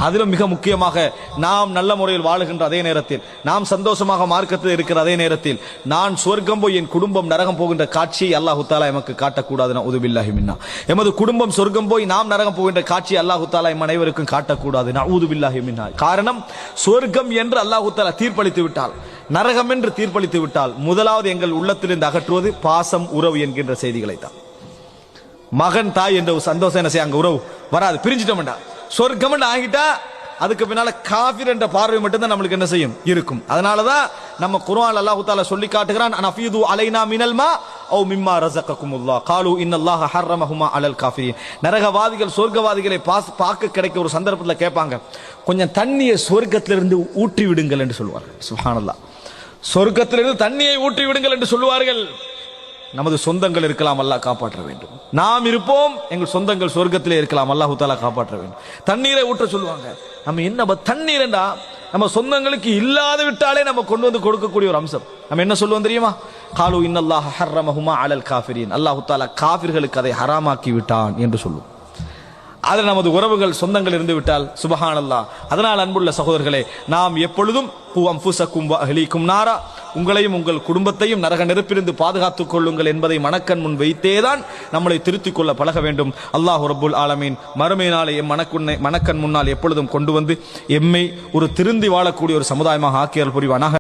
அதிலும் மிக முக்கியமாக நாம் நல்ல முறையில் வாழுகின்ற அதே நேரத்தில், நாம் சந்தோஷமாக மார்க்கத்தில் இருக்கிற அதே நேரத்தில், நான் சொர்க்கம் போய் என் குடும்பம் நரகம் போகின்ற காட்சியை அல்லாஹு தஆலா எமக்கு காட்டக்கூடாது. நஊது பில்லாஹி மின்னா. எமது குடும்பம் சொர்க்கம் போய் நாம் நரகம் போகின்ற காட்சியை அல்லாஹு தஆலா எம் அனைவருக்கும் காட்டக்கூடாது. நஊது பில்லாஹி மின்னா. காரணம், சொர்க்கம் என்று அல்லாஹு தஆலா தீர்ப்பளித்து விட்டால், நரகம் என்று தீர்ப்பளித்து விட்டால், முதலாவது எங்கள் உள்ளத்திலிருந்து அகற்றுவது பாசம், உறவு என்கின்ற செய்திகளை தான். மகன் தாய் என்ற சந்தோஷம் என்ன செய்ய அங்க உறவு வராது, பிரிஞ்சிட்டோம்டா. சொர்க்கம் ஆகிட்டா அதுக்கு பின்னால காஃபிர் என்ற பார்வை மட்டும்தான் நம்மளுக்கு என்ன செய்யும் இருக்கும். அதனாலதான் நம்ம குர்ஆன் அல்லாஹ் தஆலா சொல்லி காட்டுகிறான், அனஃபீது அலைனா மினல் மா அவ் மிம்மா ரஸககுமுல்லாஹ் காலு இன்னல்லாஹ ஹர்ரமஹுமா அலல் காஃபிரின். நரகவாதிகள் சொர்க்கவாதிகளை பார்க்க கிடைக்க ஒரு சந்தர்ப்பத்தில் கேட்பாங்க, கொஞ்சம் தண்ணியை சொர்க்கத்திலிருந்து ஊற்றி விடுங்கள் என்று சொல்லுவார்கள். சுப்ஹானல்லாஹ். சொர்க்கத்திலிருந்து தண்ணியை ஊற்றி விடுங்கள் என்று சொல்லுவார்கள். நமது சொந்தங்கள் இருக்கலாம், அல்லாஹ் காப்பாற்ற வேண்டும். நாம் இருப்போம், எங்கள் சொந்தங்கள் சொர்க்கத்திலே இருக்கலாம், அல்லாஹ் தஆலா காப்பாற்ற வேண்டும். தண்ணீரை ஊற்ற சொல்லுவாங்க. நம்ம என்ன தண்ணீர்டா, நம்ம சொந்தங்களுக்கு இல்லாத விட்டாலே நம்ம கொண்டு வந்து கொடுக்கக்கூடிய ஒரு அம்சம். நம்ம என்ன சொல்லுவோம் தெரியுமா? காலு இன்னல்லாஹ ஹர்ரமஹுமா அலல் காஃபிரின். அல்லாஹ் தஆலா காஃபிர்களுக்கு அதை ஹராமாக்கி விட்டான் என்று சொல்லுவோம். அதில் நமது உறவுகள் சொந்தங்கள் இருந்து விட்டால் சுபஹானல்லாஹ். அதனால் அன்புள்ள சகோதரர்களே, நாம் எப்பொழுதும் அன்ஃபுஸக்கும் வ அஹ்லீக்கும் நாரா, உங்களையும் உங்கள் குடும்பத்தையும் நரக நெருப்பிலிருந்து பாதுகாத்துக் கொள்ளுங்கள் என்பதை மனக்கண் முன் வைத்தேதான் நம்மளை திருத்திக் கொள்ள பழக வேண்டும். அல்லாஹ் ரப்புல் ஆலமீன் மறுமை நாளை எம் மனக்கண் முன்னால் எப்பொழுதும் கொண்டு வந்து எம்மை ஒரு திருந்தி வாழக்கூடிய ஒரு சமுதாயமாக ஆக்கியல் புரிவானாக.